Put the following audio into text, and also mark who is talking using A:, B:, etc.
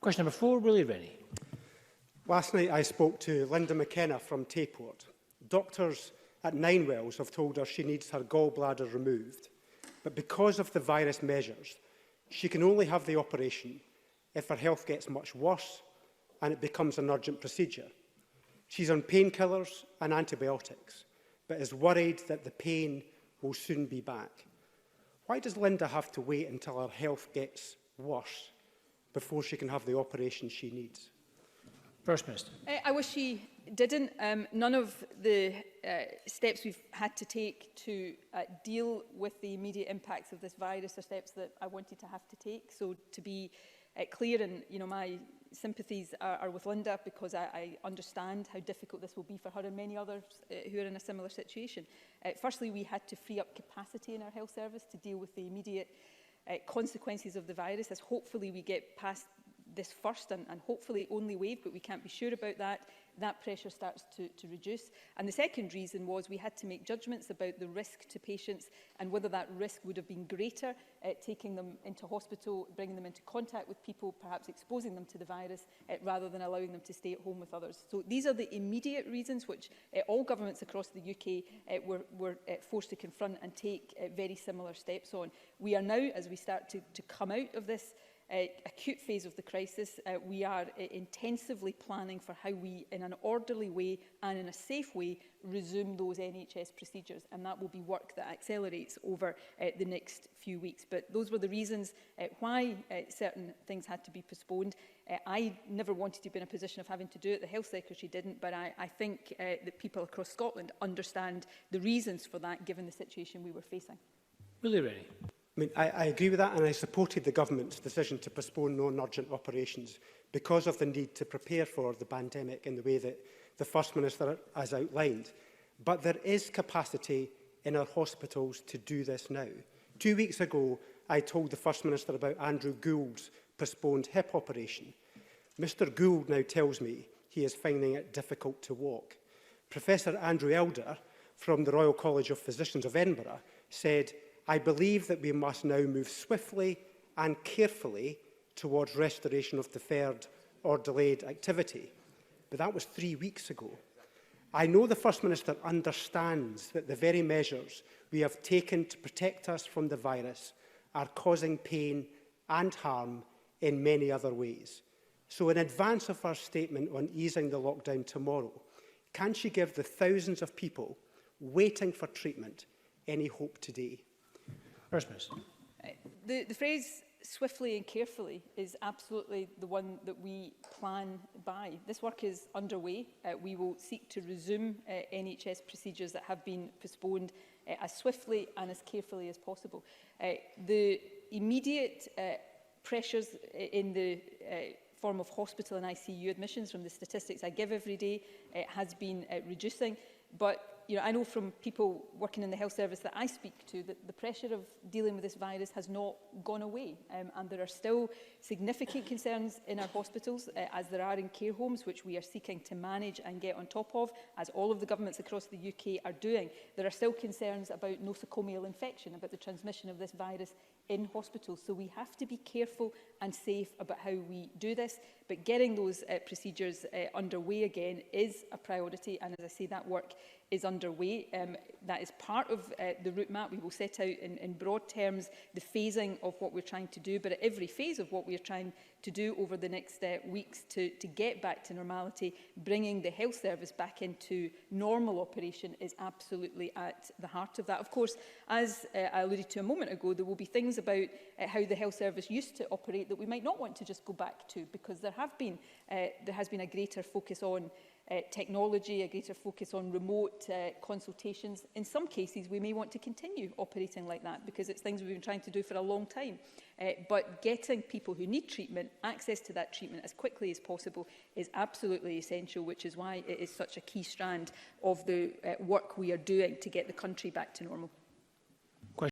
A: Question number 4, Willie Rennie.
B: Last night I spoke to Linda McKenna from Tayport. Doctors at Ninewells have told her she needs her gallbladder removed, but because of the virus measures, she can only have the operation if her health gets much worse and it becomes an urgent procedure. She's on painkillers and antibiotics, but is worried that the pain will soon be back. Why does Linda have to wait until her health gets worse before she can have the operation she needs?
A: First Minister.
C: I wish she didn't. None of the steps we've had to take to deal with the immediate impacts of this virus are steps that I wanted to have to take. So to be clear, and my sympathies are with Linda, because I understand how difficult this will be for her and many others who are in a similar situation. Firstly, we had to free up capacity in our health service to deal with the immediate consequences of the virus, as hopefully we get past this first and hopefully only wave, but we can't be sure about that. That pressure starts to reduce. And the second reason was we had to make judgments about the risk to patients and whether that risk would have been greater, taking them into hospital, bringing them into contact with people, perhaps exposing them to the virus, rather than allowing them to stay at home with others. So these are the immediate reasons which all governments across the UK were forced to confront and take very similar steps on. We are now, as we start to come out of this acute phase of the crisis, we are intensively planning for how we, in an orderly way and in a safe way, resume those NHS procedures, and that will be work that accelerates over the next few weeks. But those were the reasons why certain things had to be postponed. I never wanted to be in a position of having to do it. The Health Secretary didn't, but I think that people across Scotland understand the reasons for that, given the situation we were facing.
A: Willie Rennie.
B: I agree with that, and I supported the government's decision to postpone non-urgent operations because of the need to prepare for the pandemic in the way that the First Minister has outlined. But there is capacity in our hospitals to do this now. 2 weeks ago, I told the First Minister about Andrew Gould's postponed hip operation. Mr Gould now tells me he is finding it difficult to walk. Professor Andrew Elder from the Royal College of Physicians of Edinburgh said, "I believe that we must now move swiftly and carefully towards restoration of deferred or delayed activity." But that was 3 weeks ago. I know the First Minister understands that the very measures we have taken to protect us from the virus are causing pain and harm in many other ways. So in advance of her statement on easing the lockdown tomorrow, can she give the thousands of people waiting for treatment any hope today?
A: First Minister.
C: The phrase swiftly and carefully is absolutely the one that we plan by. This work is underway. We will seek to resume NHS procedures that have been postponed as swiftly and as carefully as possible. The immediate pressures in the form of hospital and ICU admissions, from the statistics I give every day, has been reducing. But I know from people working in the health service that I speak to that the pressure of dealing with this virus has not gone away, and there are still significant concerns in our hospitals, as there are in care homes, which we are seeking to manage and get on top of, as all of the governments across the UK are doing. There are still concerns about nosocomial infection, about the transmission of this virus in hospitals. So we have to be careful and safe about how we do this, but getting those procedures underway again is a priority, and as I say, that work is underway. That is part of the route map. We will set out in broad terms the phasing of what we're trying to do, but at every phase of what we're trying to do over the next weeks to get back to normality, bringing the health service back into normal operation is absolutely at the heart of that. Of course, as I alluded to a moment ago, there will be things about how the health service used to operate that we might not want to just go back to, because there has been a greater focus on technology, a greater focus on remote consultations. In some cases, we may want to continue operating like that because it's things we've been trying to do for a long time. But getting people who need treatment, access to that treatment as quickly as possible is absolutely essential, which is why it is such a key strand of the work we are doing to get the country back to normal.